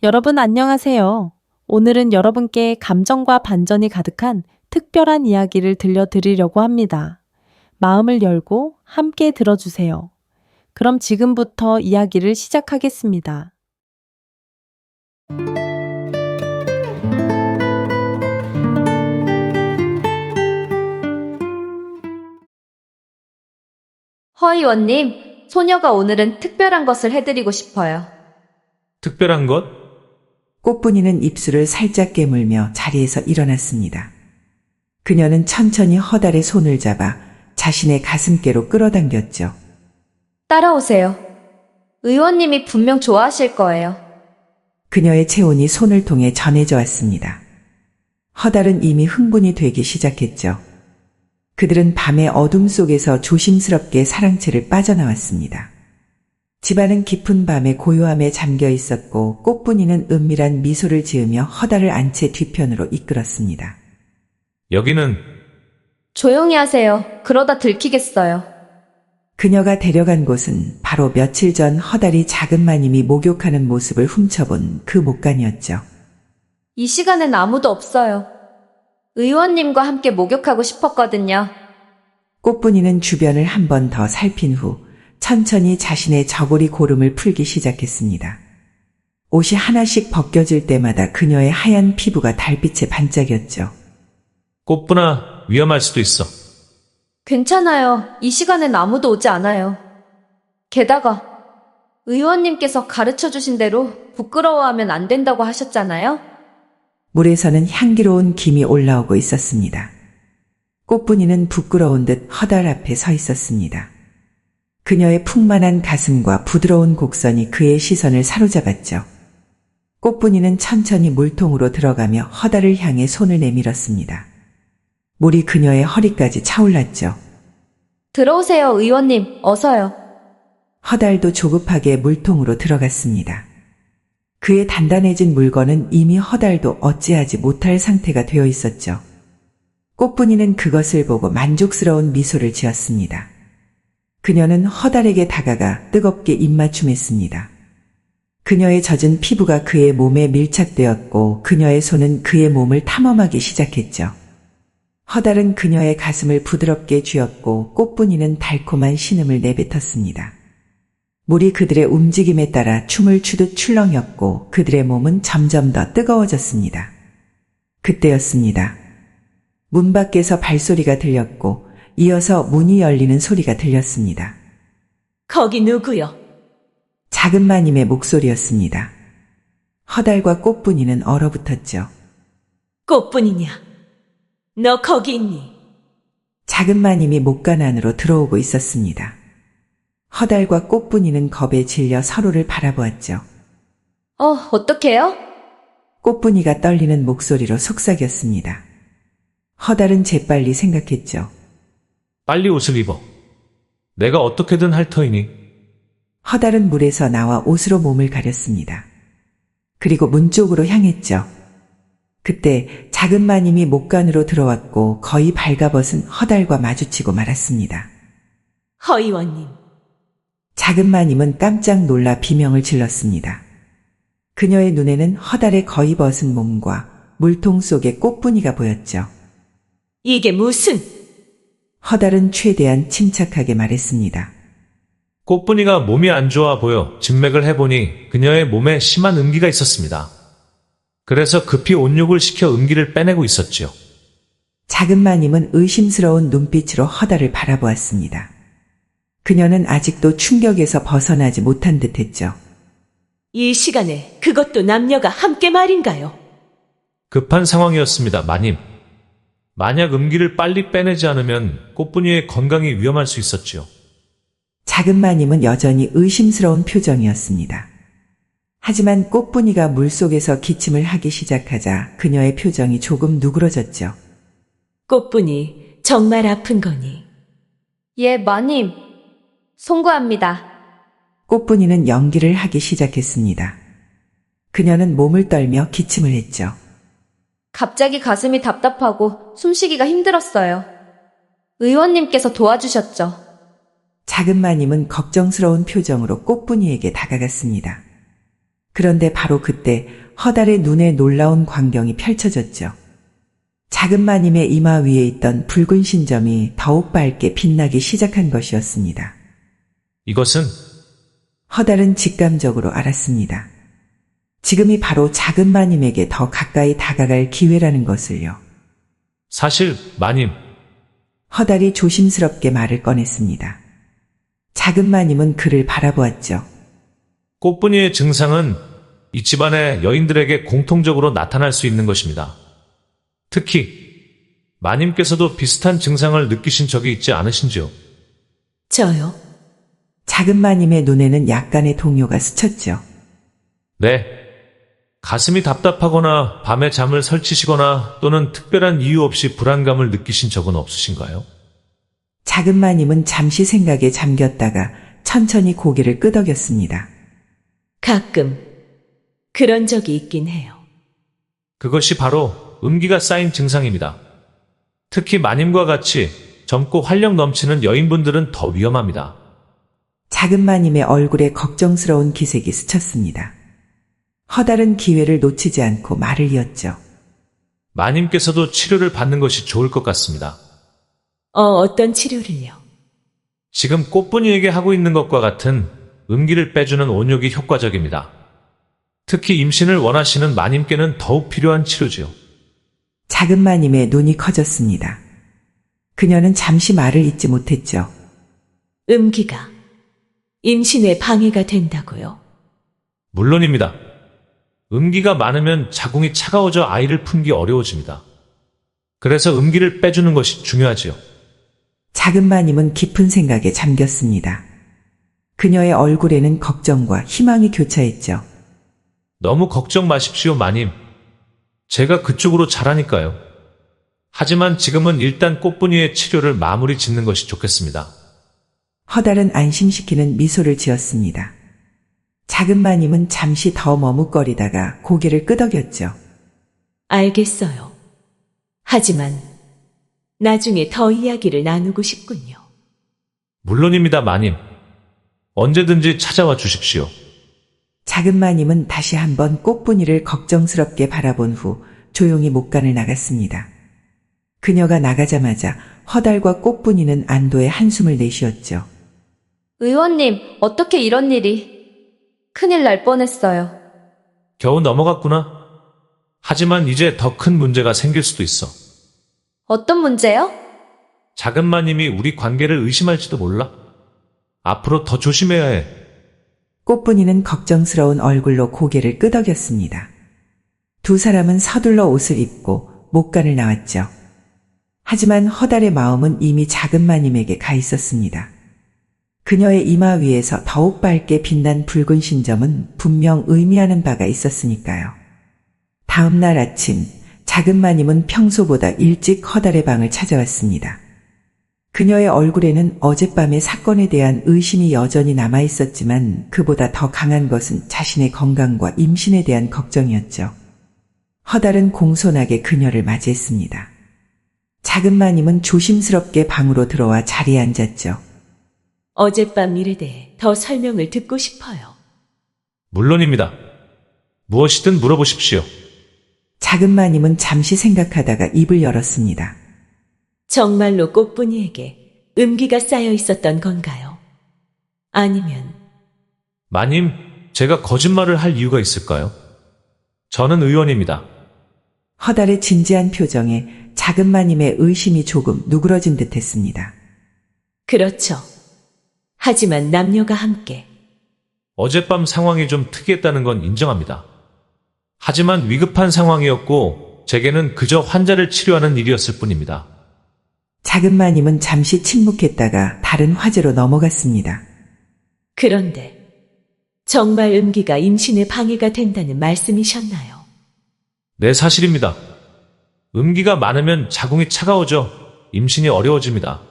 여러분 안녕하세요. 오늘은 여러분께 감정과 반전이 가득한 특별한 이야기를 들려드리려고 합니다. 마음을 열고 함께 들어주세요. 그럼 지금부터 이야기를 시작하겠습니다. 허의원님, 소녀가 오늘은 특별한 것을 해드리고 싶어요. 특별한 것? 꽃분이는 입술을 살짝 깨물며 자리에서 일어났습니다. 그녀는 천천히 허달의 손을 잡아 자신의 가슴께로 끌어당겼죠. 따라오세요. 의원님이 분명 좋아하실 거예요. 그녀의 체온이 손을 통해 전해져 왔습니다. 허달은 이미 흥분이 되기 시작했죠. 그들은 밤의 어둠 속에서 조심스럽게 사랑채를 빠져나왔습니다. 집안은 깊은 밤의 고요함에 잠겨 있었고 꽃분이는 은밀한 미소를 지으며 허달을 안채 뒤편으로 이끌었습니다. 여기는 조용히 하세요. 그러다 들키겠어요. 그녀가 데려간 곳은 바로 며칠 전 허달이 작은 마님이 목욕하는 모습을 훔쳐본 그 목간이었죠. 이 시간엔 아무도 없어요. 의원님과 함께 목욕하고 싶었거든요. 꽃분이는 주변을 한 번 더 살핀 후 천천히 자신의 저고리 고름을 풀기 시작했습니다. 옷이 하나씩 벗겨질 때마다 그녀의 하얀 피부가 달빛에 반짝였죠. 꽃분아, 위험할 수도 있어. 괜찮아요. 이 시간엔 아무도 오지 않아요. 게다가 의원님께서 가르쳐주신 대로 부끄러워하면 안 된다고 하셨잖아요. 물에서는 향기로운 김이 올라오고 있었습니다. 꽃분이는 부끄러운 듯 허달 앞에 서 있었습니다. 그녀의 풍만한 가슴과 부드러운 곡선이 그의 시선을 사로잡았죠. 꽃분이는 천천히 물통으로 들어가며 허달을 향해 손을 내밀었습니다. 물이 그녀의 허리까지 차올랐죠. 들어오세요, 의원님. 어서요. 허달도 조급하게 물통으로 들어갔습니다. 그의 단단해진 물건은 이미 허달도 어찌하지 못할 상태가 되어 있었죠. 꽃분이는 그것을 보고 만족스러운 미소를 지었습니다. 그녀는 허달에게 다가가 뜨겁게 입맞춤했습니다. 그녀의 젖은 피부가 그의 몸에 밀착되었고 그녀의 손은 그의 몸을 탐험하기 시작했죠. 허달은 그녀의 가슴을 부드럽게 쥐었고 꽃분이는 달콤한 신음을 내뱉었습니다. 물이 그들의 움직임에 따라 춤을 추듯 출렁였고 그들의 몸은 점점 더 뜨거워졌습니다. 그때였습니다. 문 밖에서 발소리가 들렸고 이어서 문이 열리는 소리가 들렸습니다. 거기 누구요? 작은 마님의 목소리였습니다. 허달과 꽃분이는 얼어붙었죠. 꽃분이냐? 너 거기 있니? 작은 마님이 목간 안으로 들어오고 있었습니다. 허달과 꽃분이는 겁에 질려 서로를 바라보았죠. 어떡해요? 꽃분이가 떨리는 목소리로 속삭였습니다. 허달은 재빨리 생각했죠. 빨리 옷을 입어. 내가 어떻게든 할 터이니. 허달은 물에서 나와 옷으로 몸을 가렸습니다. 그리고 문 쪽으로 향했죠. 그때 작은 마님이 목간으로 들어왔고 거의 발가벗은 허달과 마주치고 말았습니다. 허의원님, 작은 마님은 깜짝 놀라 비명을 질렀습니다. 그녀의 눈에는 허달의 거의 벗은 몸과 물통 속의 꽃분이가 보였죠. 이게 무슨... 허달은 최대한 침착하게 말했습니다. 꽃분이가 몸이 안 좋아 보여 증맥을 해보니 그녀의 몸에 심한 음기가 있었습니다. 그래서 급히 온욕을 시켜 음기를 빼내고 있었지요. 작은 마님은 의심스러운 눈빛으로 허달을 바라보았습니다. 그녀는 아직도 충격에서 벗어나지 못한 듯했죠. 이 시간에 그것도 남녀가 함께 말인가요? 급한 상황이었습니다, 마님. 만약 음기를 빨리 빼내지 않으면 꽃분이의 건강이 위험할 수 있었지요. 작은 마님은 여전히 의심스러운 표정이었습니다. 하지만 꽃분이가 물속에서 기침을 하기 시작하자 그녀의 표정이 조금 누그러졌죠. 꽃분이 정말 아픈 거니? 예, 마님. 송구합니다. 꽃분이는 연기를 하기 시작했습니다. 그녀는 몸을 떨며 기침을 했죠. 갑자기 가슴이 답답하고 숨쉬기가 힘들었어요. 의원님께서 도와주셨죠. 작은 마님은 걱정스러운 표정으로 꽃분이에게 다가갔습니다. 그런데 바로 그때 허달의 눈에 놀라운 광경이 펼쳐졌죠. 작은 마님의 이마 위에 있던 붉은 신점이 더욱 밝게 빛나기 시작한 것이었습니다. 이것은 허달은 직감적으로 알았습니다. 지금이 바로 작은 마님에게 더 가까이 다가갈 기회라는 것을요. 사실 마님, 허달이 조심스럽게 말을 꺼냈습니다. 작은 마님은 그를 바라보았죠. 꽃분이의 증상은 이 집안의 여인들에게 공통적으로 나타날 수 있는 것입니다. 특히 마님께서도 비슷한 증상을 느끼신 적이 있지 않으신지요? 저요? 작은 마님의 눈에는 약간의 동요가 스쳤죠. 네. 가슴이 답답하거나 밤에 잠을 설치시거나 또는 특별한 이유 없이 불안감을 느끼신 적은 없으신가요? 작은 마님은 잠시 생각에 잠겼다가 천천히 고개를 끄덕였습니다. 가끔 그런 적이 있긴 해요. 그것이 바로 음기가 쌓인 증상입니다. 특히 마님과 같이 젊고 활력 넘치는 여인분들은 더 위험합니다. 작은 마님의 얼굴에 걱정스러운 기색이 스쳤습니다. 허달은 기회를 놓치지 않고 말을 이었죠. 마님께서도 치료를 받는 것이 좋을 것 같습니다. 어떤 치료를요? 지금 꽃분이에게 하고 있는 것과 같은 음기를 빼주는 온욕이 효과적입니다. 특히 임신을 원하시는 마님께는 더욱 필요한 치료지요. 작은 마님의 눈이 커졌습니다. 그녀는 잠시 말을 잇지 못했죠. 음기가 임신에 방해가 된다고요? 물론입니다. 음기가 많으면 자궁이 차가워져 아이를 품기 어려워집니다. 그래서 음기를 빼주는 것이 중요하지요. 작은 마님은 깊은 생각에 잠겼습니다. 그녀의 얼굴에는 걱정과 희망이 교차했죠. 너무 걱정 마십시오, 마님. 제가 그쪽으로 잘하니까요. 하지만 지금은 일단 꽃분이의 치료를 마무리 짓는 것이 좋겠습니다. 허달은 안심시키는 미소를 지었습니다. 작은 마님은 잠시 더 머뭇거리다가 고개를 끄덕였죠. 알겠어요. 하지만 나중에 더 이야기를 나누고 싶군요. 물론입니다, 마님. 언제든지 찾아와 주십시오. 작은 마님은 다시 한번 꽃분이를 걱정스럽게 바라본 후 조용히 목간을 나갔습니다. 그녀가 나가자마자 허달과 꽃분이는 안도의 한숨을 내쉬었죠. 의원님, 어떻게 이런 일이? 큰일 날 뻔했어요. 겨우 넘어갔구나. 하지만 이제 더 큰 문제가 생길 수도 있어. 어떤 문제요? 작은 마님이 우리 관계를 의심할지도 몰라. 앞으로 더 조심해야 해. 꽃분이는 걱정스러운 얼굴로 고개를 끄덕였습니다. 두 사람은 서둘러 옷을 입고 목간을 나왔죠. 하지만 허달의 마음은 이미 작은 마님에게 가 있었습니다. 그녀의 이마 위에서 더욱 밝게 빛난 붉은 신점은 분명 의미하는 바가 있었으니까요. 다음 날 아침, 작은 마님은 평소보다 일찍 허달의 방을 찾아왔습니다. 그녀의 얼굴에는 어젯밤의 사건에 대한 의심이 여전히 남아있었지만 그보다 더 강한 것은 자신의 건강과 임신에 대한 걱정이었죠. 허달은 공손하게 그녀를 맞이했습니다. 작은 마님은 조심스럽게 방으로 들어와 자리에 앉았죠. 어젯밤 일에 대해 더 설명을 듣고 싶어요. 물론입니다. 무엇이든 물어보십시오. 작은 마님은 잠시 생각하다가 입을 열었습니다. 정말로 꽃분이에게 음기가 쌓여 있었던 건가요? 아니면 마님, 제가 거짓말을 할 이유가 있을까요? 저는 의원입니다. 허달의 진지한 표정에 작은 마님의 의심이 조금 누그러진 듯 했습니다. 그렇죠. 하지만 남녀가 함께 어젯밤 상황이 좀 특이했다는 건 인정합니다. 하지만 위급한 상황이었고 제게는 그저 환자를 치료하는 일이었을 뿐입니다. 작은 마님은 잠시 침묵했다가 다른 화제로 넘어갔습니다. 그런데 정말 음기가 임신에 방해가 된다는 말씀이셨나요? 네, 사실입니다. 음기가 많으면 자궁이 차가워져 임신이 어려워집니다.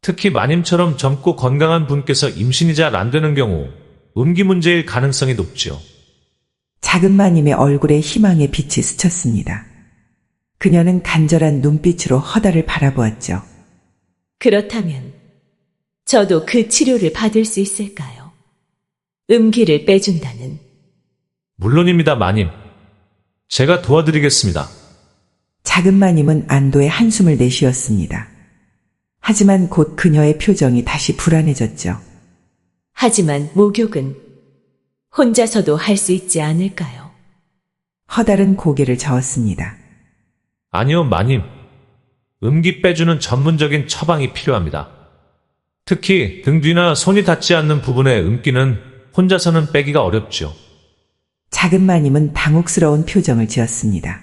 특히 마님처럼 젊고 건강한 분께서 임신이 잘 안 되는 경우 음기 문제일 가능성이 높지요. 작은 마님의 얼굴에 희망의 빛이 스쳤습니다. 그녀는 간절한 눈빛으로 허달을 바라보았죠. 그렇다면 저도 그 치료를 받을 수 있을까요? 음기를 빼준다는 물론입니다, 마님. 제가 도와드리겠습니다. 작은 마님은 안도의 한숨을 내쉬었습니다. 하지만 곧 그녀의 표정이 다시 불안해졌죠. 하지만 목욕은 혼자서도 할 수 있지 않을까요? 허달은 고개를 저었습니다. 아니요, 마님. 음기 빼주는 전문적인 처방이 필요합니다. 특히 등 뒤나 손이 닿지 않는 부분의 음기는 혼자서는 빼기가 어렵죠. 작은 마님은 당혹스러운 표정을 지었습니다.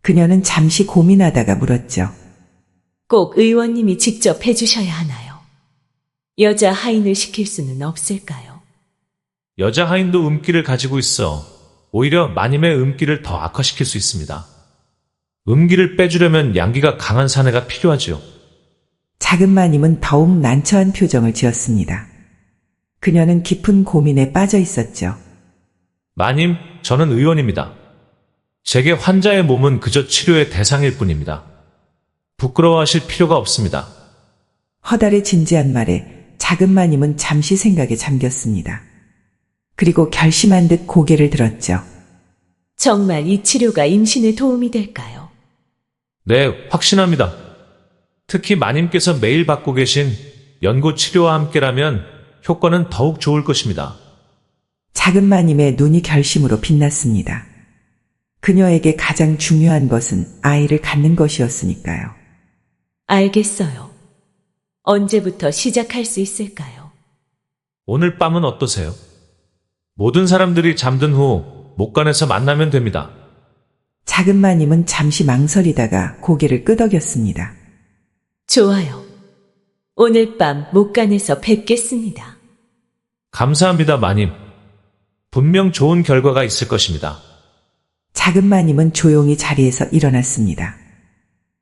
그녀는 잠시 고민하다가 물었죠. 꼭 의원님이 직접 해주셔야 하나요? 여자 하인을 시킬 수는 없을까요? 여자 하인도 음기를 가지고 있어 오히려 마님의 음기를 더 악화시킬 수 있습니다. 음기를 빼주려면 양기가 강한 사내가 필요하지요. 작은 마님은 더욱 난처한 표정을 지었습니다. 그녀는 깊은 고민에 빠져 있었죠. 마님, 저는 의원입니다. 제게 환자의 몸은 그저 치료의 대상일 뿐입니다. 부끄러워하실 필요가 없습니다. 허달의 진지한 말에 작은 마님은 잠시 생각에 잠겼습니다. 그리고 결심한 듯 고개를 들었죠. 정말 이 치료가 임신에 도움이 될까요? 네, 확신합니다. 특히 마님께서 매일 받고 계신 연고 치료와 함께라면 효과는 더욱 좋을 것입니다. 작은 마님의 눈이 결심으로 빛났습니다. 그녀에게 가장 중요한 것은 아이를 갖는 것이었으니까요. 알겠어요. 언제부터 시작할 수 있을까요? 오늘 밤은 어떠세요? 모든 사람들이 잠든 후 목간에서 만나면 됩니다. 작은 마님은 잠시 망설이다가 고개를 끄덕였습니다. 좋아요. 오늘 밤 목간에서 뵙겠습니다. 감사합니다, 마님. 분명 좋은 결과가 있을 것입니다. 작은 마님은 조용히 자리에서 일어났습니다.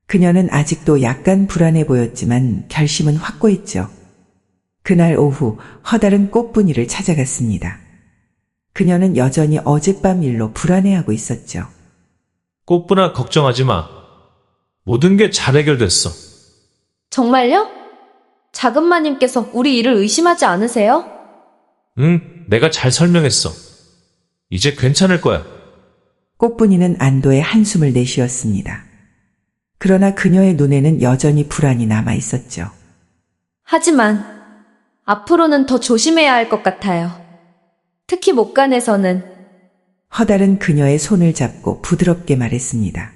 그녀는 아직도 약간 불안해 보였지만 결심은 확고했죠. 그날 오후 허달은 꽃분이를 찾아갔습니다. 그녀는 여전히 어젯밤 일로 불안해하고 있었죠. 꽃분아, 걱정하지 마. 모든 게 잘 해결됐어. 정말요? 작은 마님께서 우리 일을 의심하지 않으세요? 응, 내가 잘 설명했어. 이제 괜찮을 거야. 꽃분이는 안도의 한숨을 내쉬었습니다. 그러나 그녀의 눈에는 여전히 불안이 남아 있었죠. 하지만 앞으로는 더 조심해야 할 것 같아요. 특히 목간에서는. 허달은 그녀의 손을 잡고 부드럽게 말했습니다.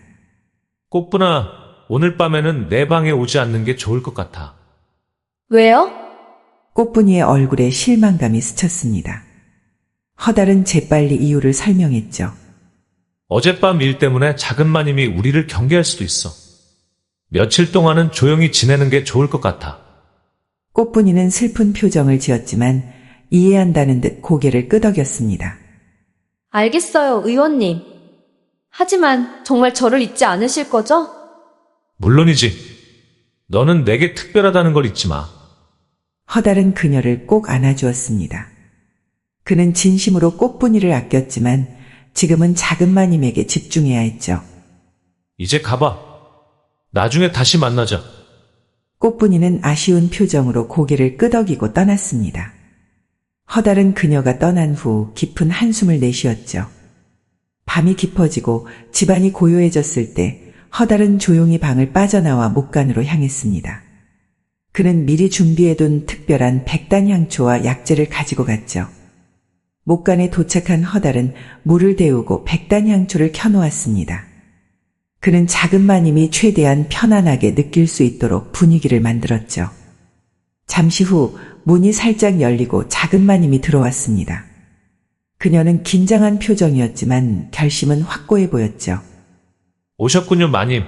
꽃분아, 오늘 밤에는 내 방에 오지 않는 게 좋을 것 같아. 왜요? 꽃분이의 얼굴에 실망감이 스쳤습니다. 허달은 재빨리 이유를 설명했죠. 어젯밤 일 때문에 작은 마님이 우리를 경계할 수도 있어. 며칠 동안은 조용히 지내는 게 좋을 것 같아. 꽃분이는 슬픈 표정을 지었지만 이해한다는 듯 고개를 끄덕였습니다. 알겠어요, 의원님. 하지만 정말 저를 잊지 않으실 거죠? 물론이지. 너는 내게 특별하다는 걸 잊지 마. 허달은 그녀를 꼭 안아주었습니다. 그는 진심으로 꽃분이를 아꼈지만 지금은 작은 마님에게 집중해야 했죠. 이제 가봐. 나중에 다시 만나자. 꽃분이는 아쉬운 표정으로 고개를 끄덕이고 떠났습니다. 허달은 그녀가 떠난 후 깊은 한숨을 내쉬었죠. 밤이 깊어지고 집안이 고요해졌을 때 허달은 조용히 방을 빠져나와 목간으로 향했습니다. 그는 미리 준비해둔 특별한 백단향초와 약재를 가지고 갔죠. 목간에 도착한 허달은 물을 데우고 백단향초를 켜놓았습니다. 그는 작은 마님이 최대한 편안하게 느낄 수 있도록 분위기를 만들었죠. 잠시 후 문이 살짝 열리고 작은 마님이 들어왔습니다. 그녀는 긴장한 표정이었지만 결심은 확고해 보였죠. 오셨군요, 마님.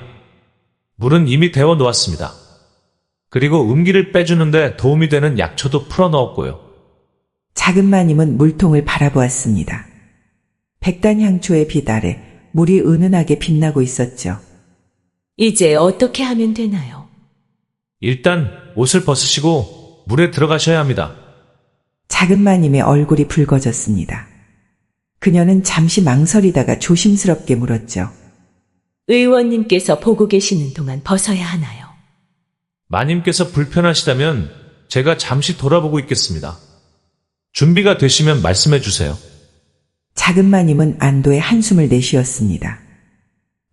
물은 이미 데워 놓았습니다. 그리고 음기를 빼주는데 도움이 되는 약초도 풀어 넣었고요. 작은 마님은 물통을 바라보았습니다. 백단향초의 빛 아래 물이 은은하게 빛나고 있었죠. 이제 어떻게 하면 되나요? 일단 옷을 벗으시고 물에 들어가셔야 합니다. 작은 마님의 얼굴이 붉어졌습니다. 그녀는 잠시 망설이다가 조심스럽게 물었죠. 의원님께서 보고 계시는 동안 벗어야 하나요? 마님께서 불편하시다면 제가 잠시 돌아보고 있겠습니다. 준비가 되시면 말씀해 주세요. 작은 마님은 안도의 한숨을 내쉬었습니다.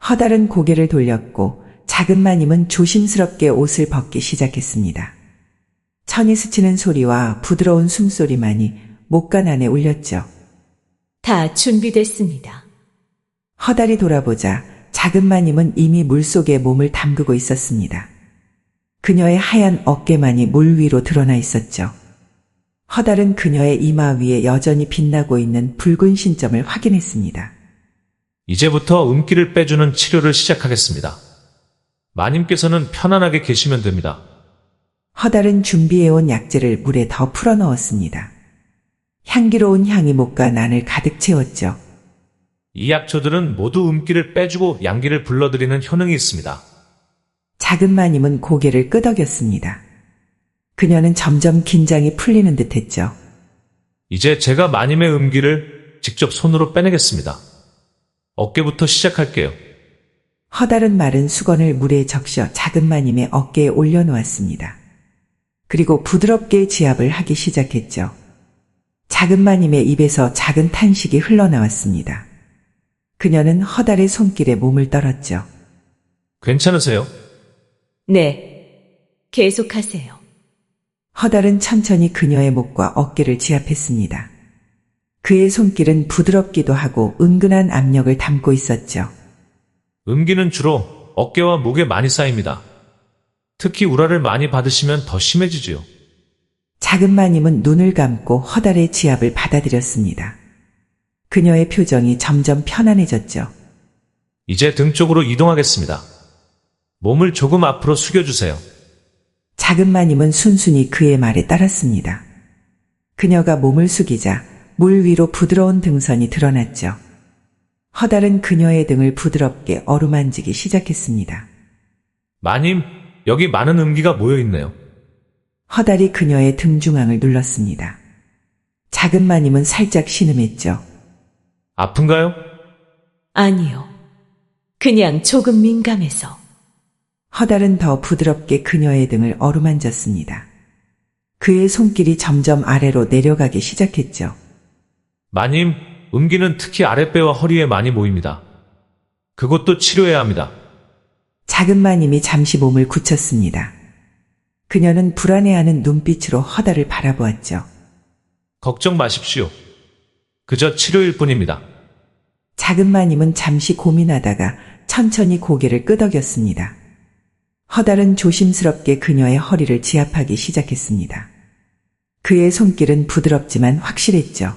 허달은 고개를 돌렸고 작은 마님은 조심스럽게 옷을 벗기 시작했습니다. 천이 스치는 소리와 부드러운 숨소리만이 목간 안에 울렸죠. 다 준비됐습니다. 허달이 돌아보자 작은 마님은 이미 물속에 몸을 담그고 있었습니다. 그녀의 하얀 어깨만이 물 위로 드러나 있었죠. 허달은 그녀의 이마 위에 여전히 빛나고 있는 붉은 신점을 확인했습니다. 이제부터 음기를 빼주는 치료를 시작하겠습니다. 마님께서는 편안하게 계시면 됩니다. 허달은 준비해온 약재를 물에 더 풀어 넣었습니다. 향기로운 향이 목과 난을 가득 채웠죠. 이 약초들은 모두 음기를 빼주고 양기를 불러들이는 효능이 있습니다. 작은 마님은 고개를 끄덕였습니다. 그녀는 점점 긴장이 풀리는 듯 했죠. 이제 제가 마님의 음기를 직접 손으로 빼내겠습니다. 어깨부터 시작할게요. 허달은 마른 수건을 물에 적셔 작은 마님의 어깨에 올려놓았습니다. 그리고 부드럽게 지압을 하기 시작했죠. 작은 마님의 입에서 작은 탄식이 흘러나왔습니다. 그녀는 허달의 손길에 몸을 떨었죠. 괜찮으세요? 네. 계속하세요. 허달은 천천히 그녀의 목과 어깨를 지압했습니다. 그의 손길은 부드럽기도 하고 은근한 압력을 담고 있었죠. 음기는 주로 어깨와 목에 많이 쌓입니다. 특히 우라를 많이 받으시면 더 심해지지요. 작은 마님은 눈을 감고 허달의 지압을 받아들였습니다. 그녀의 표정이 점점 편안해졌죠. 이제 등 쪽으로 이동하겠습니다. 몸을 조금 앞으로 숙여주세요. 작은 마님은 순순히 그의 말에 따랐습니다. 그녀가 몸을 숙이자 물 위로 부드러운 등선이 드러났죠. 허달은 그녀의 등을 부드럽게 어루만지기 시작했습니다. 마님, 여기 많은 음기가 모여있네요. 허달이 그녀의 등 중앙을 눌렀습니다. 작은 마님은 살짝 신음했죠. 아픈가요? 아니요. 그냥 조금 민감해서. 허달은 더 부드럽게 그녀의 등을 어루만졌습니다. 그의 손길이 점점 아래로 내려가기 시작했죠. 마님, 음기는 특히 아랫배와 허리에 많이 모입니다. 그것도 치료해야 합니다. 작은 마님이 잠시 몸을 굳혔습니다. 그녀는 불안해하는 눈빛으로 허달을 바라보았죠. 걱정 마십시오. 그저 치료일 뿐입니다. 작은 마님은 잠시 고민하다가 천천히 고개를 끄덕였습니다. 허달은 조심스럽게 그녀의 허리를 지압하기 시작했습니다. 그의 손길은 부드럽지만 확실했죠.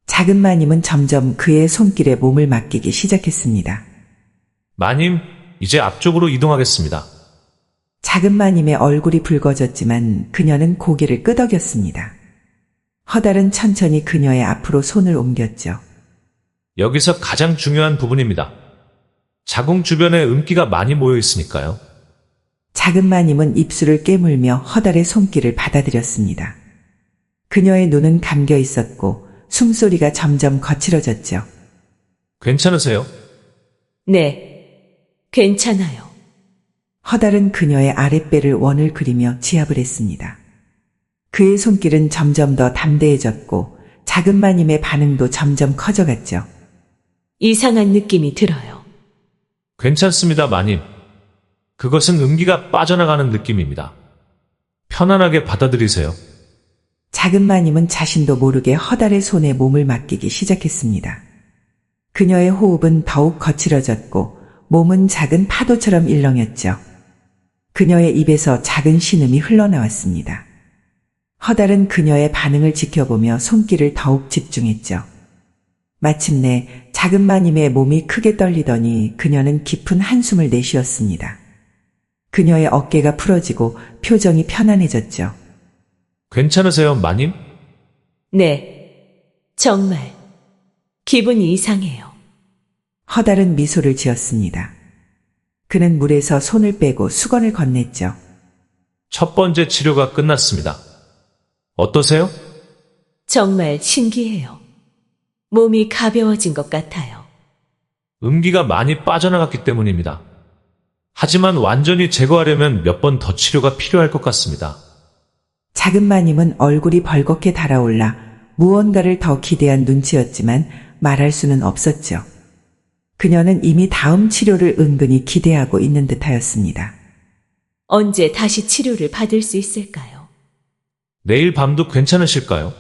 작은 마님은 점점 그의 손길에 몸을 맡기기 시작했습니다. 마님, 이제 앞쪽으로 이동하겠습니다. 작은 마님의 얼굴이 붉어졌지만 그녀는 고개를 끄덕였습니다. 허달은 천천히 그녀의 앞으로 손을 옮겼죠. 여기서 가장 중요한 부분입니다. 자궁 주변에 음기가 많이 모여 있으니까요. 작은 마님은 입술을 깨물며 허달의 손길을 받아들였습니다. 그녀의 눈은 감겨 있었고 숨소리가 점점 거칠어졌죠. 괜찮으세요? 네. 괜찮아요. 허달은 그녀의 아랫배를 원을 그리며 지압을 했습니다. 그의 손길은 점점 더 담대해졌고 작은 마님의 반응도 점점 커져갔죠. 이상한 느낌이 들어요. 괜찮습니다, 마님. 그것은 음기가 빠져나가는 느낌입니다. 편안하게 받아들이세요. 작은 마님은 자신도 모르게 허달의 손에 몸을 맡기기 시작했습니다. 그녀의 호흡은 더욱 거칠어졌고 몸은 작은 파도처럼 일렁였죠. 그녀의 입에서 작은 신음이 흘러나왔습니다. 허달은 그녀의 반응을 지켜보며 손길을 더욱 집중했죠. 마침내 작은 마님의 몸이 크게 떨리더니 그녀는 깊은 한숨을 내쉬었습니다. 그녀의 어깨가 풀어지고 표정이 편안해졌죠. 괜찮으세요, 마님? 네. 정말. 기분이 이상해요. 허달은 미소를 지었습니다. 그는 물에서 손을 빼고 수건을 건넸죠. 첫 번째 치료가 끝났습니다. 어떠세요? 정말 신기해요. 몸이 가벼워진 것 같아요. 음기가 많이 빠져나갔기 때문입니다. 하지만 완전히 제거하려면 몇 번 더 치료가 필요할 것 같습니다. 작은 마님은 얼굴이 벌겋게 달아올라 무언가를 더 기대한 눈치였지만 말할 수는 없었죠. 그녀는 이미 다음 치료를 은근히 기대하고 있는 듯하였습니다. 언제 다시 치료를 받을 수 있을까요? 내일 밤도 괜찮으실까요?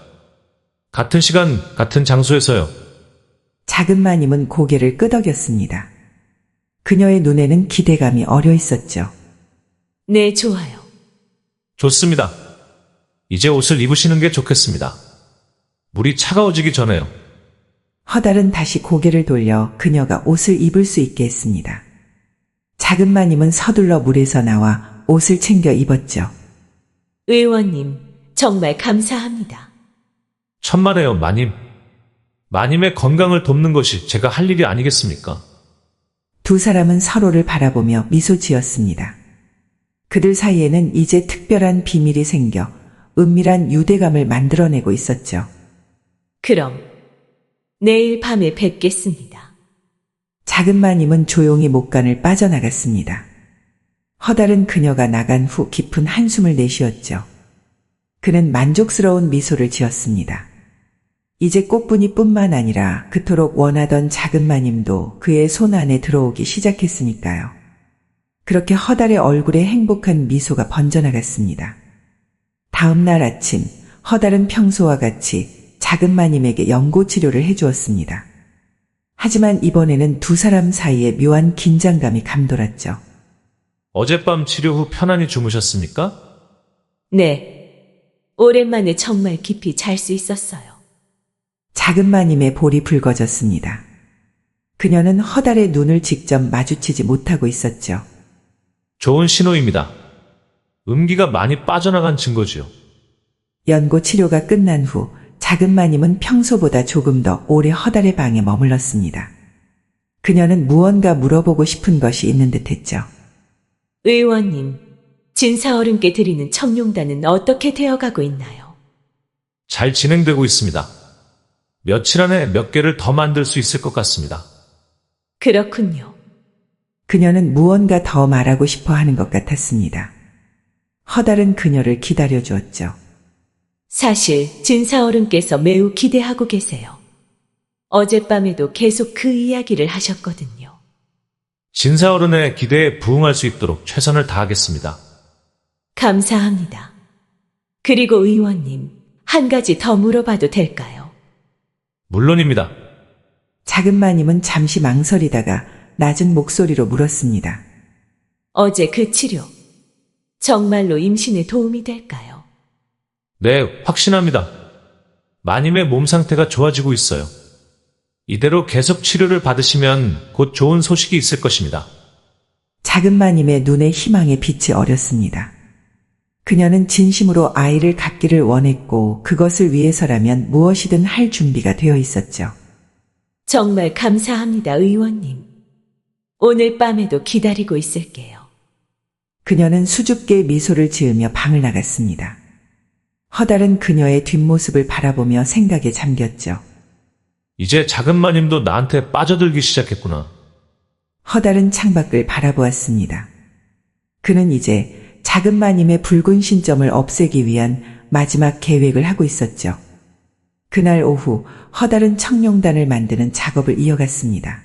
같은 시간, 같은 장소에서요. 작은 마님은 고개를 끄덕였습니다. 그녀의 눈에는 기대감이 어려 있었죠. 네, 좋아요. 좋습니다. 이제 옷을 입으시는 게 좋겠습니다. 물이 차가워지기 전에요. 허달은 다시 고개를 돌려 그녀가 옷을 입을 수 있게 했습니다. 작은 마님은 서둘러 물에서 나와 옷을 챙겨 입었죠. 의원님, 정말 감사합니다. 천만에요, 마님. 마님의 건강을 돕는 것이 제가 할 일이 아니겠습니까? 두 사람은 서로를 바라보며 미소 지었습니다. 그들 사이에는 이제 특별한 비밀이 생겨 은밀한 유대감을 만들어내고 있었죠. 그럼 내일 밤에 뵙겠습니다. 작은 마님은 조용히 목간을 빠져나갔습니다. 허달은 그녀가 나간 후 깊은 한숨을 내쉬었죠. 그는 만족스러운 미소를 지었습니다. 이제 꽃분이뿐만 아니라 그토록 원하던 작은 마님도 그의 손 안에 들어오기 시작했으니까요. 그렇게 허달의 얼굴에 행복한 미소가 번져나갔습니다. 다음 날 아침, 허달은 평소와 같이 작은 마님에게 연고치료를 해주었습니다. 하지만 이번에는 두 사람 사이에 묘한 긴장감이 감돌았죠. 어젯밤 치료 후 편안히 주무셨습니까? 네. 오랜만에 정말 깊이 잘 수 있었어요. 작은 마님의 볼이 붉어졌습니다. 그녀는 허달의 눈을 직접 마주치지 못하고 있었죠. 좋은 신호입니다. 음기가 많이 빠져나간 증거지요. 연고 치료가 끝난 후 작은 마님은 평소보다 조금 더 오래 허달의 방에 머물렀습니다. 그녀는 무언가 물어보고 싶은 것이 있는 듯했죠. 의원님, 진사어른께 드리는 청룡단은 어떻게 되어가고 있나요? 잘 진행되고 있습니다. 며칠 안에 몇 개를 더 만들 수 있을 것 같습니다. 그렇군요. 그녀는 무언가 더 말하고 싶어 하는 것 같았습니다. 허달은 그녀를 기다려 주었죠. 사실 진사어른께서 매우 기대하고 계세요. 어젯밤에도 계속 그 이야기를 하셨거든요. 진사어른의 기대에 부응할 수 있도록 최선을 다하겠습니다. 감사합니다. 그리고 의원님, 한 가지 더 물어봐도 될까요? 물론입니다. 작은 마님은 잠시 망설이다가 낮은 목소리로 물었습니다. 어제 그 치료, 정말로 임신에 도움이 될까요? 네, 확신합니다. 마님의 몸 상태가 좋아지고 있어요. 이대로 계속 치료를 받으시면 곧 좋은 소식이 있을 것입니다. 작은 마님의 눈에 희망의 빛이 어렸습니다. 그녀는 진심으로 아이를 갖기를 원했고 그것을 위해서라면 무엇이든 할 준비가 되어 있었죠. 정말 감사합니다, 의원님. 오늘 밤에도 기다리고 있을게요. 그녀는 수줍게 미소를 지으며 방을 나갔습니다. 허달은 그녀의 뒷모습을 바라보며 생각에 잠겼죠. 이제 작은 마님도 나한테 빠져들기 시작했구나. 허달은 창밖을 바라보았습니다. 그는 이제 작은 마님의 붉은 신점을 없애기 위한 마지막 계획을 하고 있었죠. 그날 오후 허달은 청룡단을 만드는 작업을 이어갔습니다.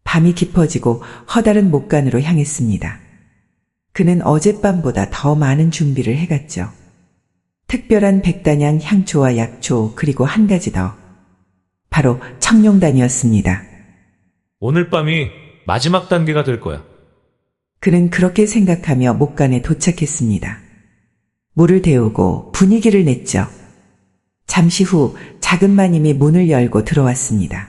밤이 깊어지고 허달은 목간으로 향했습니다. 그는 어젯밤보다 더 많은 준비를 해갔죠. 특별한 백단향 향초와 약초 그리고 한 가지 더. 바로 청룡단이었습니다. 오늘 밤이 마지막 단계가 될 거야. 그는 그렇게 생각하며 목간에 도착했습니다. 물을 데우고 분위기를 냈죠. 잠시 후 작은 마님이 문을 열고 들어왔습니다.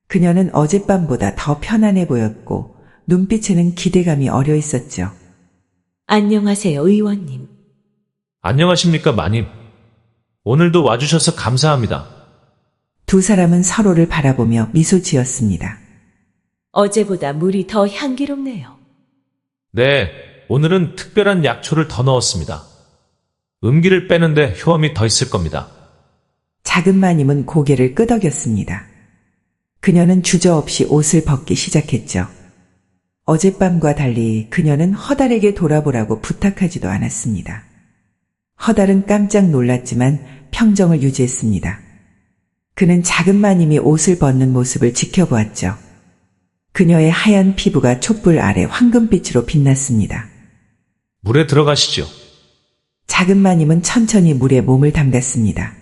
그녀는 어젯밤보다 더 편안해 보였고 눈빛에는 기대감이 어려 있었죠. 안녕하세요, 의원님. 안녕하십니까, 마님. 오늘도 와주셔서 감사합니다. 두 사람은 서로를 바라보며 미소 지었습니다. 어제보다 물이 더 향기롭네요. 네, 오늘은 특별한 약초를 더 넣었습니다. 음기를 빼는데 효험이 더 있을 겁니다. 작은 마님은 고개를 끄덕였습니다. 그녀는 주저없이 옷을 벗기 시작했죠. 어젯밤과 달리 그녀는 허달에게 돌아보라고 부탁하지도 않았습니다. 허달은 깜짝 놀랐지만 평정을 유지했습니다. 그는 작은 마님이 옷을 벗는 모습을 지켜보았죠. 그녀의 하얀 피부가 촛불 아래 황금빛으로 빛났습니다. 물에 들어가시죠. 작은 마님은 천천히 물에 몸을 담갔습니다.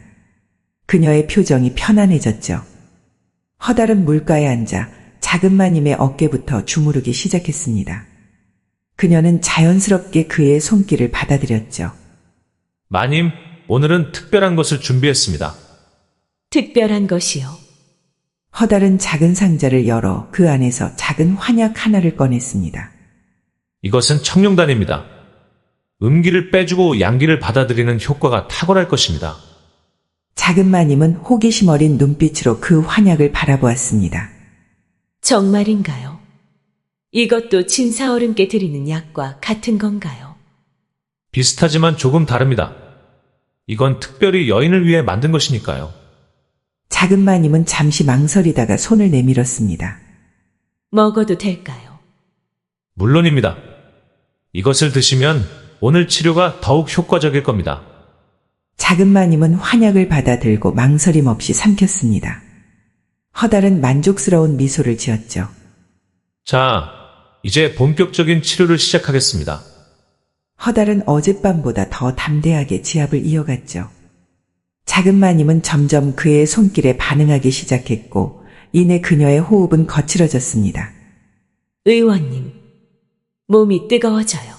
그녀의 표정이 편안해졌죠. 허다른 물가에 앉아 작은 마님의 어깨부터 주무르기 시작했습니다. 그녀는 자연스럽게 그의 손길을 받아들였죠. 마님, 오늘은 특별한 것을 준비했습니다. 특별한 것이요. 허다른 작은 상자를 열어 그 안에서 작은 환약 하나를 꺼냈습니다. 이것은 청룡단입니다. 음기를 빼주고 양기를 받아들이는 효과가 탁월할 것입니다. 작은 마님은 호기심 어린 눈빛으로 그 환약을 바라보았습니다. 정말인가요? 이것도 진사어른께 드리는 약과 같은 건가요? 비슷하지만 조금 다릅니다. 이건 특별히 여인을 위해 만든 것이니까요. 작은 마님은 잠시 망설이다가 손을 내밀었습니다. 먹어도 될까요? 물론입니다. 이것을 드시면 오늘 치료가 더욱 효과적일 겁니다. 작은 마님은 환약을 받아들고 망설임 없이 삼켰습니다. 허달은 만족스러운 미소를 지었죠. 자, 이제 본격적인 치료를 시작하겠습니다. 허달은 어젯밤보다 더 담대하게 지압을 이어갔죠. 작은 마님은 점점 그의 손길에 반응하기 시작했고 이내 그녀의 호흡은 거칠어졌습니다. 의원님, 몸이 뜨거워져요.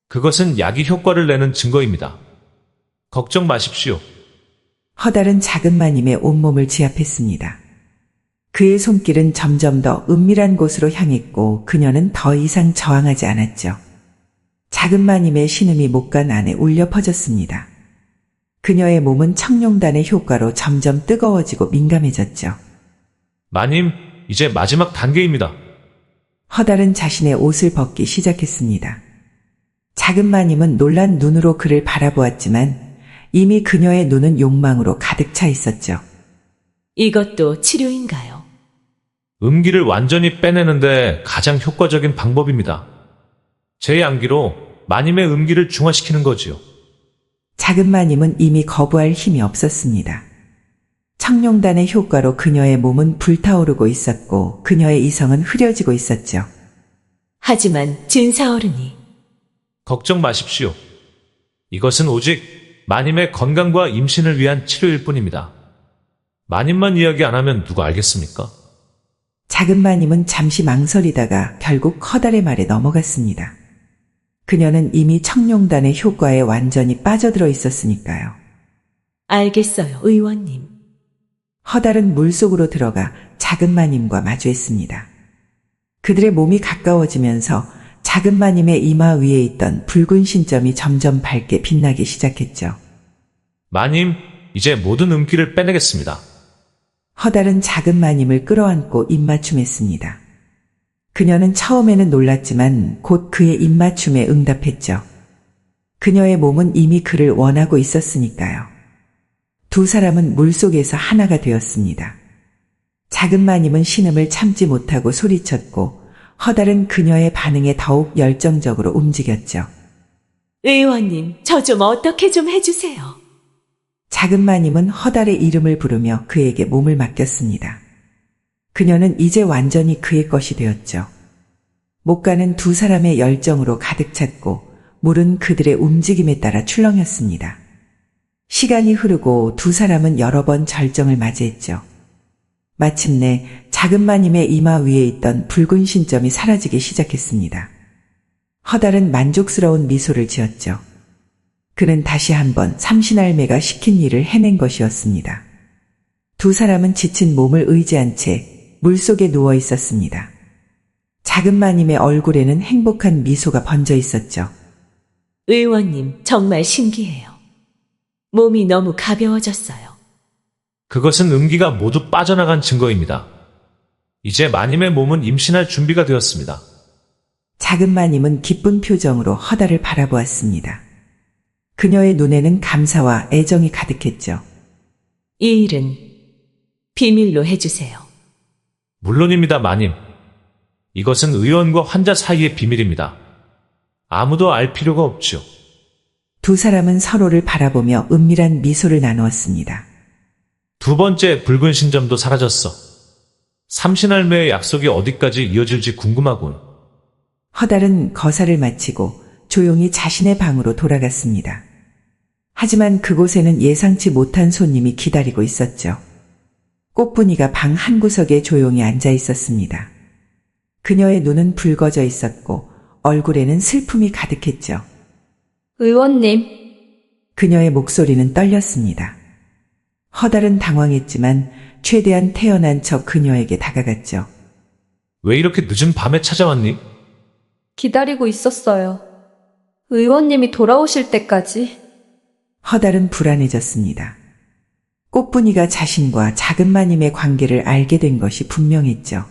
그것은 약이 효과를 내는 증거입니다. 걱정 마십시오. 허달은 작은 마님의 온몸을 지압했습니다. 그의 손길은 점점 더 은밀한 곳으로 향했고 그녀는 더 이상 저항하지 않았죠. 작은 마님의 신음이 목간 안에 울려 퍼졌습니다. 그녀의 몸은 청룡단의 효과로 점점 뜨거워지고 민감해졌죠. 마님, 이제 마지막 단계입니다. 허달은 자신의 옷을 벗기 시작했습니다. 작은 마님은 놀란 눈으로 그를 바라보았지만 이미 그녀의 눈은 욕망으로 가득 차 있었죠. 이것도 치료인가요? 음기를 완전히 빼내는데 가장 효과적인 방법입니다. 제 양기로 마님의 음기를 중화시키는 거지요. 작은 마님은 이미 거부할 힘이 없었습니다. 청룡단의 효과로 그녀의 몸은 불타오르고 있었고 그녀의 이성은 흐려지고 있었죠. 하지만 진사어른이 걱정 마십시오. 이것은 오직 마님의 건강과 임신을 위한 치료일 뿐입니다. 마님만 이야기 안 하면 누가 알겠습니까? 작은 마님은 잠시 망설이다가 결국 허달의 말에 넘어갔습니다. 그녀는 이미 청룡단의 효과에 완전히 빠져들어 있었으니까요. 알겠어요, 의원님. 허달은 물속으로 들어가 작은 마님과 마주했습니다. 그들의 몸이 가까워지면서 작은 마님의 이마 위에 있던 붉은 신점이 점점 밝게 빛나기 시작했죠. 마님, 이제 모든 음기를 빼내겠습니다. 허달은 작은 마님을 끌어안고 입맞춤했습니다. 그녀는 처음에는 놀랐지만 곧 그의 입맞춤에 응답했죠. 그녀의 몸은 이미 그를 원하고 있었으니까요. 두 사람은 물속에서 하나가 되었습니다. 작은 마님은 신음을 참지 못하고 소리쳤고 허달은 그녀의 반응에 더욱 열정적으로 움직였죠. 의원님, 저 좀 어떻게 좀 해주세요. 작은 마님은 허달의 이름을 부르며 그에게 몸을 맡겼습니다. 그녀는 이제 완전히 그의 것이 되었죠. 목가는 두 사람의 열정으로 가득 찼고 물은 그들의 움직임에 따라 출렁였습니다. 시간이 흐르고 두 사람은 여러 번 절정을 맞이했죠. 마침내 작은 마님의 이마 위에 있던 붉은 신점이 사라지기 시작했습니다. 허달은 만족스러운 미소를 지었죠. 그는 다시 한번 삼신할매가 시킨 일을 해낸 것이었습니다. 두 사람은 지친 몸을 의지한 채 물속에 누워 있었습니다. 작은 마님의 얼굴에는 행복한 미소가 번져 있었죠. 의원님, 정말 신기해요. 몸이 너무 가벼워졌어요. 그것은 음기가 모두 빠져나간 증거입니다. 이제 마님의 몸은 임신할 준비가 되었습니다. 작은 마님은 기쁜 표정으로 허달을 바라보았습니다. 그녀의 눈에는 감사와 애정이 가득했죠. 이 일은 비밀로 해주세요. 물론입니다, 마님. 이것은 의원과 환자 사이의 비밀입니다. 아무도 알 필요가 없죠. 두 사람은 서로를 바라보며 은밀한 미소를 나누었습니다. 두 번째 붉은 신점도 사라졌어. 삼신할매의 약속이 어디까지 이어질지 궁금하군. 허달은 거사를 마치고 조용히 자신의 방으로 돌아갔습니다. 하지만 그곳에는 예상치 못한 손님이 기다리고 있었죠. 꽃분이가 방 한구석에 조용히 앉아 있었습니다. 그녀의 눈은 붉어져 있었고 얼굴에는 슬픔이 가득했죠. 의원님, 그녀의 목소리는 떨렸습니다. 허달은 당황했지만 최대한 태연한 척 그녀에게 다가갔죠. 왜 이렇게 늦은 밤에 찾아왔니? 기다리고 있었어요. 의원님이 돌아오실 때까지. 허달은 불안해졌습니다. 꽃분이가 자신과 작은 마님의 관계를 알게 된 것이 분명했죠.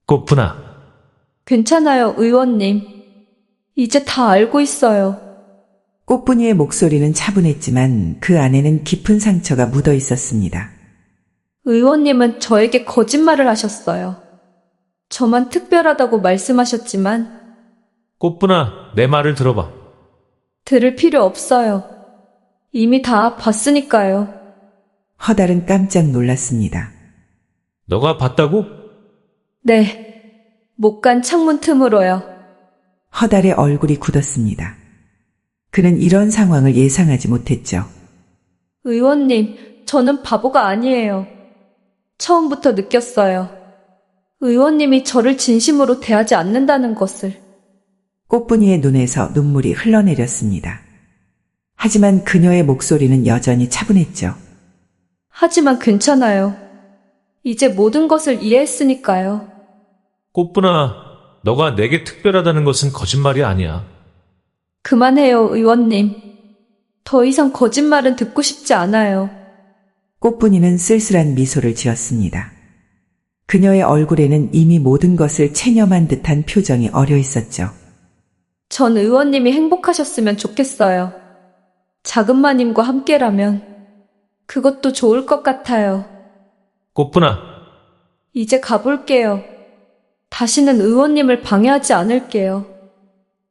꽃분아, 괜찮아요, 의원님. 이제 다 알고 있어요. 꽃분이의 목소리는 차분했지만 그 안에는 깊은 상처가 묻어 있었습니다. 의원님은 저에게 거짓말을 하셨어요. 저만 특별하다고 말씀하셨지만 꽃분아, 내 말을 들어봐. 들을 필요 없어요. 이미 다 봤으니까요. 허달은 깜짝 놀랐습니다. 너가 봤다고? 네, 못 간 창문 틈으로요. 허달의 얼굴이 굳었습니다. 그는 이런 상황을 예상하지 못했죠. 의원님, 저는 바보가 아니에요. 처음부터 느꼈어요. 의원님이 저를 진심으로 대하지 않는다는 것을. 꽃분이의 눈에서 눈물이 흘러내렸습니다. 하지만 그녀의 목소리는 여전히 차분했죠. 하지만 괜찮아요. 이제 모든 것을 이해했으니까요. 꽃분아, 너가 내게 특별하다는 것은 거짓말이 아니야. 그만해요, 의원님. 더 이상 거짓말은 듣고 싶지 않아요. 꽃분이는 쓸쓸한 미소를 지었습니다. 그녀의 얼굴에는 이미 모든 것을 체념한 듯한 표정이 어려 있었죠. 전 의원님이 행복하셨으면 좋겠어요. 작은 마님과 함께라면 그것도 좋을 것 같아요. 꽃분아, 이제 가볼게요. 다시는 의원님을 방해하지 않을게요.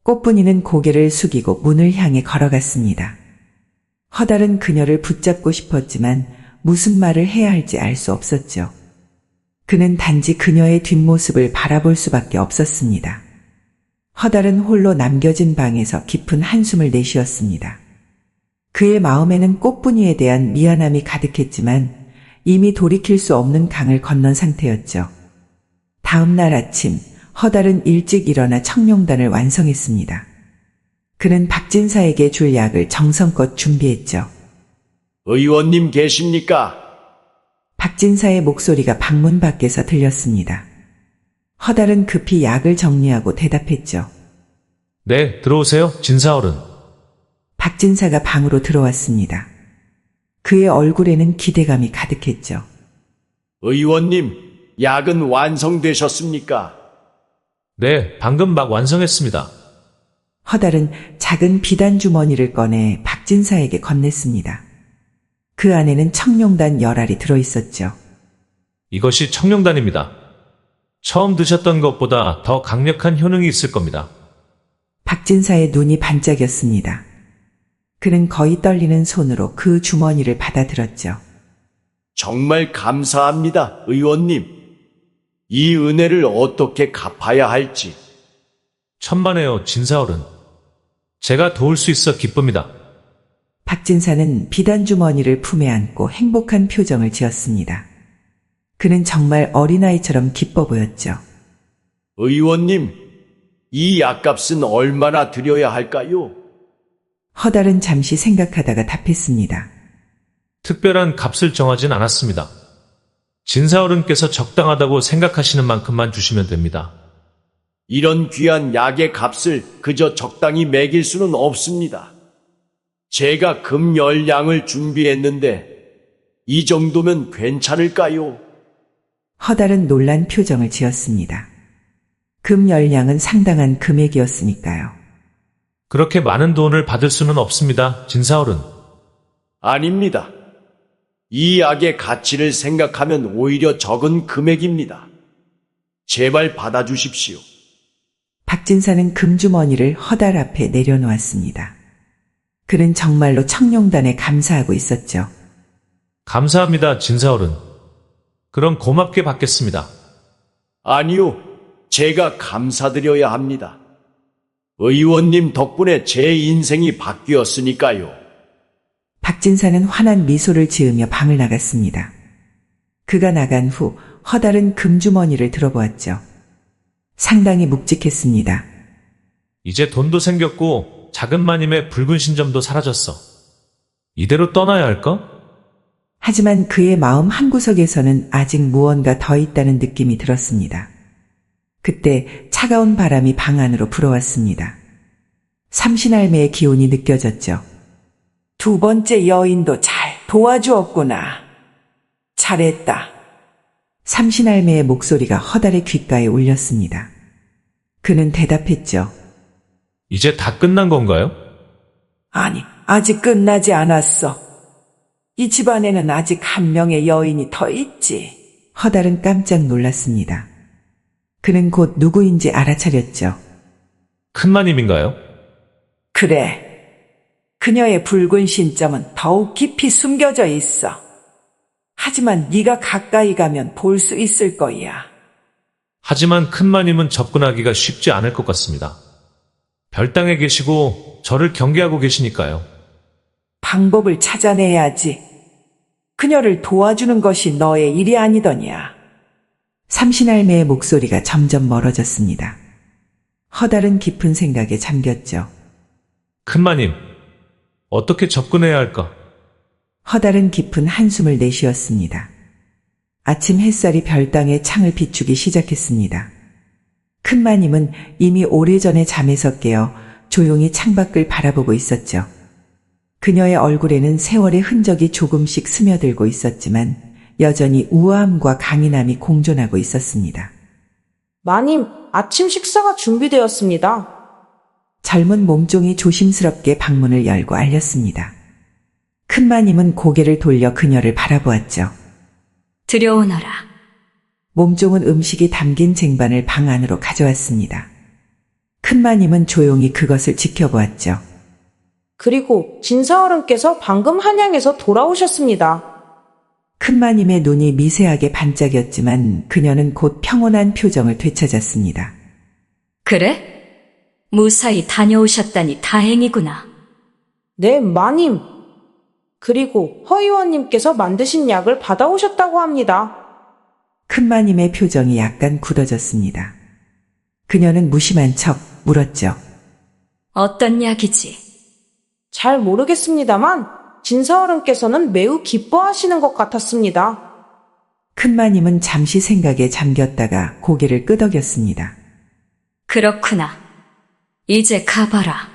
꽃분이는 고개를 숙이고 문을 향해 걸어갔습니다. 허달은 그녀를 붙잡고 싶었지만 무슨 말을 해야 할지 알 수 없었죠. 그는 단지 그녀의 뒷모습을 바라볼 수밖에 없었습니다. 허달은 홀로 남겨진 방에서 깊은 한숨을 내쉬었습니다. 그의 마음에는 꽃분이에 대한 미안함이 가득했지만 이미 돌이킬 수 없는 강을 건넌 상태였죠. 다음 날 아침 허달은 일찍 일어나 청룡단을 완성했습니다. 그는 박진사에게 줄 약을 정성껏 준비했죠. 의원님 계십니까? 박진사의 목소리가 방문 밖에서 들렸습니다. 허달은 급히 약을 정리하고 대답했죠. 네, 들어오세요, 진사어른. 박진사가 방으로 들어왔습니다. 그의 얼굴에는 기대감이 가득했죠. 의원님, 약은 완성되셨습니까? 네, 방금 막 완성했습니다. 허달은 작은 비단 주머니를 꺼내 박진사에게 건넸습니다. 그 안에는 청룡단 열알이 들어있었죠. 이것이 청룡단입니다. 처음 드셨던 것보다 더 강력한 효능이 있을 겁니다. 박진사의 눈이 반짝였습니다. 그는 거의 떨리는 손으로 그 주머니를 받아들었죠. 정말 감사합니다, 의원님. 이 은혜를 어떻게 갚아야 할지. 천만에요, 진사어른. 제가 도울 수 있어 기쁩니다. 박진사는 비단 주머니를 품에 안고 행복한 표정을 지었습니다. 그는 정말 어린아이처럼 기뻐 보였죠. 의원님, 이 약값은 얼마나 드려야 할까요? 허달은 잠시 생각하다가 답했습니다. 특별한 값을 정하진 않았습니다. 진사어른께서 적당하다고 생각하시는 만큼만 주시면 됩니다. 이런 귀한 약의 값을 그저 적당히 매길 수는 없습니다. 제가 금 10량을 준비했는데 이 정도면 괜찮을까요? 허달은 놀란 표정을 지었습니다. 금 10량은 상당한 금액이었으니까요. 그렇게 많은 돈을 받을 수는 없습니다, 진사어른. 아닙니다. 이 약의 가치를 생각하면 오히려 적은 금액입니다. 제발 받아주십시오. 박진사는 금주머니를 허달 앞에 내려놓았습니다. 그는 정말로 청룡단에 감사하고 있었죠. 감사합니다, 진사어른. 그럼 고맙게 받겠습니다. 아니요, 제가 감사드려야 합니다. 의원님 덕분에 제 인생이 바뀌었으니까요. 박진사는 환한 미소를 지으며 방을 나갔습니다. 그가 나간 후 허달은 금주머니를 들어보았죠. 상당히 묵직했습니다. 이제 돈도 생겼고 작은 마님의 붉은 신점도 사라졌어. 이대로 떠나야 할까? 하지만 그의 마음 한구석에서는 아직 무언가 더 있다는 느낌이 들었습니다. 그때 차가운 바람이 방 안으로 불어왔습니다. 삼신할매의 기운이 느껴졌죠. 두 번째 여인도 잘 도와주었구나. 잘했다. 삼신할매의 목소리가 허달의 귓가에 울렸습니다. 그는 대답했죠. 이제 다 끝난 건가요? 아니, 아직 끝나지 않았어. 이 집안에는 아직 한 명의 여인이 더 있지. 허달은 깜짝 놀랐습니다. 그는 곧 누구인지 알아차렸죠. 큰 마님인가요? 그래. 그녀의 붉은 신점은 더욱 깊이 숨겨져 있어. 하지만 네가 가까이 가면 볼 수 있을 거야. 하지만 큰 마님은 접근하기가 쉽지 않을 것 같습니다. 별당에 계시고 저를 경계하고 계시니까요. 방법을 찾아내야지. 그녀를 도와주는 것이 너의 일이 아니더냐. 삼신할매의 목소리가 점점 멀어졌습니다. 허달은 깊은 생각에 잠겼죠. 큰 마님, 어떻게 접근해야 할까? 허달은 깊은 한숨을 내쉬었습니다. 아침 햇살이 별당의 창을 비추기 시작했습니다. 큰마님은 이미 오래전에 잠에서 깨어 조용히 창밖을 바라보고 있었죠. 그녀의 얼굴에는 세월의 흔적이 조금씩 스며들고 있었지만 여전히 우아함과 강인함이 공존하고 있었습니다. 마님, 아침 식사가 준비되었습니다. 젊은 몸종이 조심스럽게 방문을 열고 알렸습니다. 큰마님은 고개를 돌려 그녀를 바라보았죠. 들여오너라. 몸종은 음식이 담긴 쟁반을 방 안으로 가져왔습니다. 큰마님은 조용히 그것을 지켜보았죠. 그리고 진사어른께서 방금 한양에서 돌아오셨습니다. 큰마님의 눈이 미세하게 반짝였지만 그녀는 곧 평온한 표정을 되찾았습니다. 그래? 무사히 다녀오셨다니 다행이구나. 네, 마님. 그리고 허 의원님께서 만드신 약을 받아오셨다고 합니다. 큰마님의 표정이 약간 굳어졌습니다. 그녀는 무심한 척 물었죠. 어떤 약이지? 잘 모르겠습니다만 진사어른께서는 매우 기뻐하시는 것 같았습니다. 큰마님은 잠시 생각에 잠겼다가 고개를 끄덕였습니다. 그렇구나. 이제 가봐라.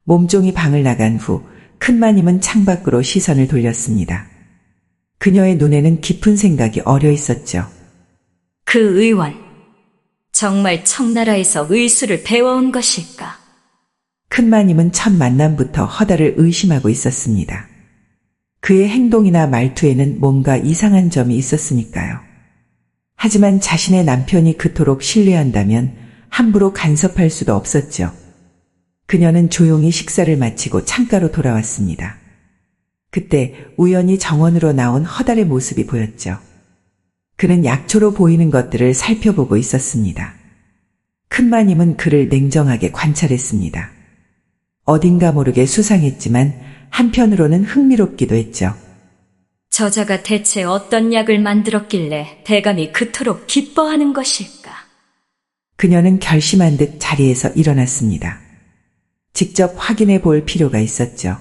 몸종이 방을 나간 후 큰마님은 창밖으로 시선을 돌렸습니다. 그녀의 눈에는 깊은 생각이 어려 있었죠. 그 의원, 정말 청나라에서 의술을 배워온 것일까? 큰마님은 첫 만남부터 허달을 의심하고 있었습니다. 그의 행동이나 말투에는 뭔가 이상한 점이 있었으니까요. 하지만 자신의 남편이 그토록 신뢰한다면 함부로 간섭할 수도 없었죠. 그녀는 조용히 식사를 마치고 창가로 돌아왔습니다. 그때 우연히 정원으로 나온 허달의 모습이 보였죠. 그는 약초로 보이는 것들을 살펴보고 있었습니다. 큰마님은 그를 냉정하게 관찰했습니다. 어딘가 모르게 수상했지만 한편으로는 흥미롭기도 했죠. 저자가 대체 어떤 약을 만들었길래 대감이 그토록 기뻐하는 것일까? 그녀는 결심한 듯 자리에서 일어났습니다. 직접 확인해 볼 필요가 있었죠.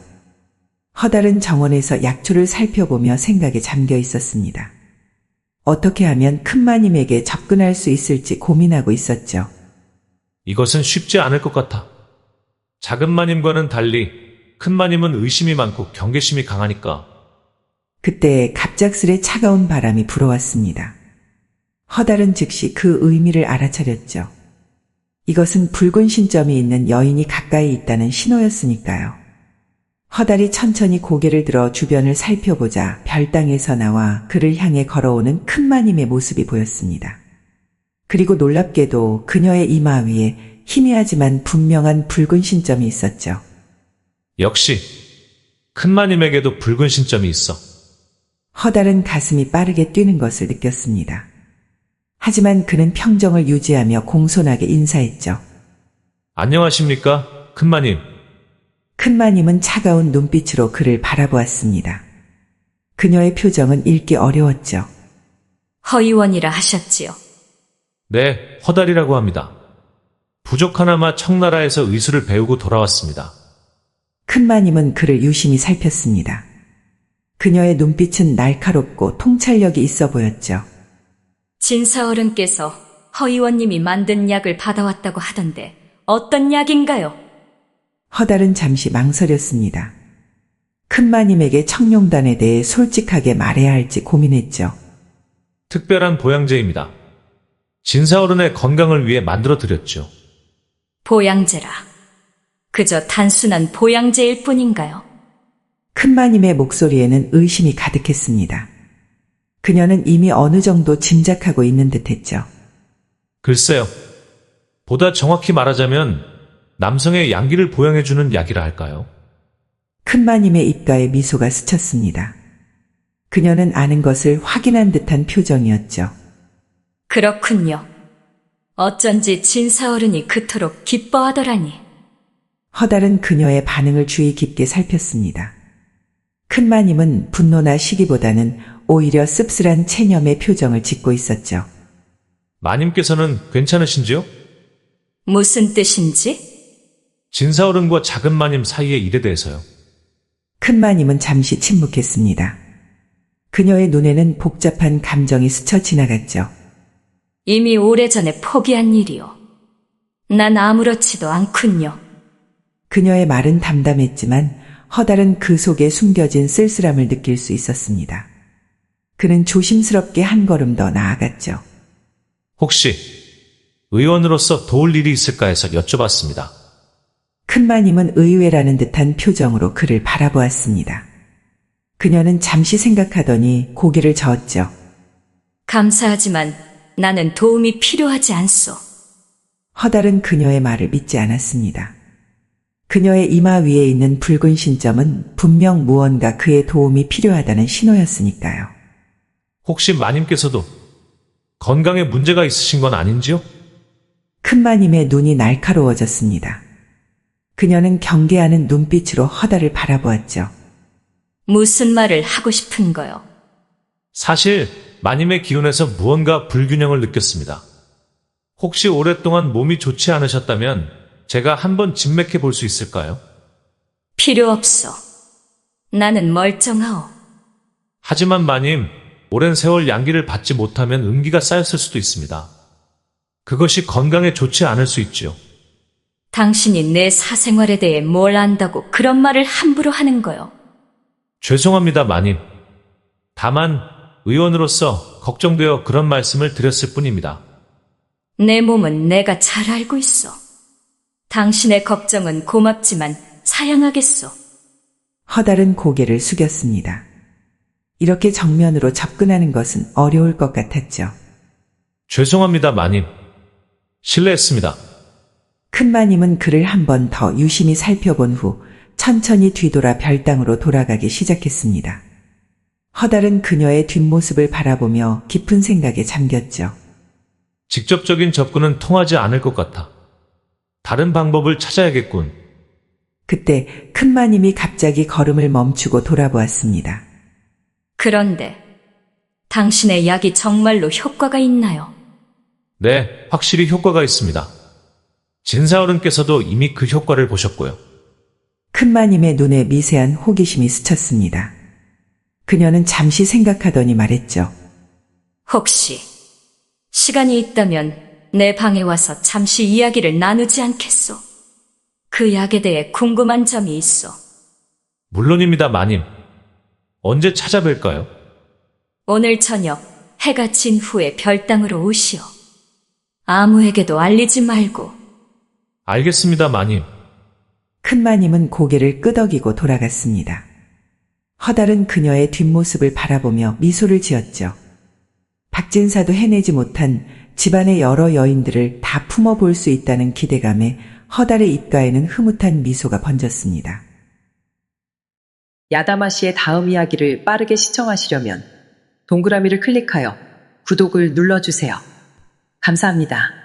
허달은 정원에서 약초를 살펴보며 생각에 잠겨 있었습니다. 어떻게 하면 큰마님에게 접근할 수 있을지 고민하고 있었죠. 이것은 쉽지 않을 것 같아. 작은 마님과는 달리 큰 마님은 의심이 많고 경계심이 강하니까. 그때 갑작스레 차가운 바람이 불어왔습니다. 허달은 즉시 그 의미를 알아차렸죠. 이것은 붉은 신점이 있는 여인이 가까이 있다는 신호였으니까요. 허달이 천천히 고개를 들어 주변을 살펴보자 별당에서 나와 그를 향해 걸어오는 큰마님의 모습이 보였습니다. 그리고 놀랍게도 그녀의 이마 위에 희미하지만 분명한 붉은 신점이 있었죠. 역시 큰 마님에게도 붉은 신점이 있어. 허달은 가슴이 빠르게 뛰는 것을 느꼈습니다. 하지만 그는 평정을 유지하며 공손하게 인사했죠. 안녕하십니까, 큰마님. 큰마님은 차가운 눈빛으로 그를 바라보았습니다. 그녀의 표정은 읽기 어려웠죠. 허의원이라 하셨지요. 네, 허달이라고 합니다. 부족 하나마 청나라에서 의술을 배우고 돌아왔습니다. 큰마님은 그를 유심히 살폈습니다. 그녀의 눈빛은 날카롭고 통찰력이 있어 보였죠. 진사어른께서 허의원님이 만든 약을 받아왔다고 하던데 어떤 약인가요? 허달은 잠시 망설였습니다. 큰마님에게 청룡단에 대해 솔직하게 말해야 할지 고민했죠. 특별한 보양제입니다. 진사어른의 건강을 위해 만들어 드렸죠. 보양제라. 그저 단순한 보양제일 뿐인가요? 큰마님의 목소리에는 의심이 가득했습니다. 그녀는 이미 어느 정도 짐작하고 있는 듯했죠. 글쎄요. 보다 정확히 말하자면 남성의 양기를 보양해주는 약이라 할까요? 큰마님의 입가에 미소가 스쳤습니다. 그녀는 아는 것을 확인한 듯한 표정이었죠. 그렇군요. 어쩐지 진사어른이 그토록 기뻐하더라니. 허달은 그녀의 반응을 주의 깊게 살폈습니다. 큰마님은 분노나 시기보다는 오히려 씁쓸한 체념의 표정을 짓고 있었죠. 마님께서는 괜찮으신지요? 무슨 뜻인지? 진사어른과 작은 마님 사이의 일에 대해서요. 큰마님은 잠시 침묵했습니다. 그녀의 눈에는 복잡한 감정이 스쳐 지나갔죠. 이미 오래전에 포기한 일이요. 난 아무렇지도 않군요. 그녀의 말은 담담했지만 허달은 그 속에 숨겨진 쓸쓸함을 느낄 수 있었습니다. 그는 조심스럽게 한 걸음 더 나아갔죠. 혹시 의원으로서 도울 일이 있을까 해서 여쭤봤습니다. 큰마님은 의외라는 듯한 표정으로 그를 바라보았습니다. 그녀는 잠시 생각하더니 고개를 저었죠. 감사하지만 나는 도움이 필요하지 않소. 허달은 그녀의 말을 믿지 않았습니다. 그녀의 이마 위에 있는 붉은 신점은 분명 무언가 그의 도움이 필요하다는 신호였으니까요. 혹시 마님께서도 건강에 문제가 있으신 건 아닌지요? 큰마님의 눈이 날카로워졌습니다. 그녀는 경계하는 눈빛으로 허달을 바라보았죠. 무슨 말을 하고 싶은 거요? 사실 마님의 기운에서 무언가 불균형을 느꼈습니다. 혹시 오랫동안 몸이 좋지 않으셨다면 제가 한번 진맥해 볼 수 있을까요? 필요 없어. 나는 멀쩡하오. 하지만 마님, 오랜 세월 양기를 받지 못하면 음기가 쌓였을 수도 있습니다. 그것이 건강에 좋지 않을 수 있지요. 당신이 내 사생활에 대해 뭘 안다고 그런 말을 함부로 하는 거요? 죄송합니다, 마님. 다만 의원으로서 걱정되어 그런 말씀을 드렸을 뿐입니다. 내 몸은 내가 잘 알고 있어. 당신의 걱정은 고맙지만 사양하겠소. 허달은 고개를 숙였습니다. 이렇게 정면으로 접근하는 것은 어려울 것 같았죠. 죄송합니다, 마님. 실례했습니다. 큰마님은 그를 한 번 더 유심히 살펴본 후 천천히 뒤돌아 별당으로 돌아가기 시작했습니다. 허달은 그녀의 뒷모습을 바라보며 깊은 생각에 잠겼죠. 직접적인 접근은 통하지 않을 것 같아. 다른 방법을 찾아야겠군. 그때 큰마님이 갑자기 걸음을 멈추고 돌아보았습니다. 그런데 당신의 약이 정말로 효과가 있나요? 네, 확실히 효과가 있습니다. 진사어른께서도 이미 그 효과를 보셨고요. 큰마님의 눈에 미세한 호기심이 스쳤습니다. 그녀는 잠시 생각하더니 말했죠. 혹시 시간이 있다면 내 방에 와서 잠시 이야기를 나누지 않겠소? 그 약에 대해 궁금한 점이 있어. 물론입니다, 마님. 언제 찾아뵐까요? 오늘 저녁 해가 진 후에 별당으로 오시오. 아무에게도 알리지 말고. 알겠습니다, 마님. 큰마님은 고개를 끄덕이고 돌아갔습니다. 허달은 그녀의 뒷모습을 바라보며 미소를 지었죠. 박진사도 해내지 못한 집안의 여러 여인들을 다 품어볼 수 있다는 기대감에 허달의 입가에는 흐뭇한 미소가 번졌습니다. 야다마 씨의 다음 이야기를 빠르게 시청하시려면 동그라미를 클릭하여 구독을 눌러주세요. 감사합니다.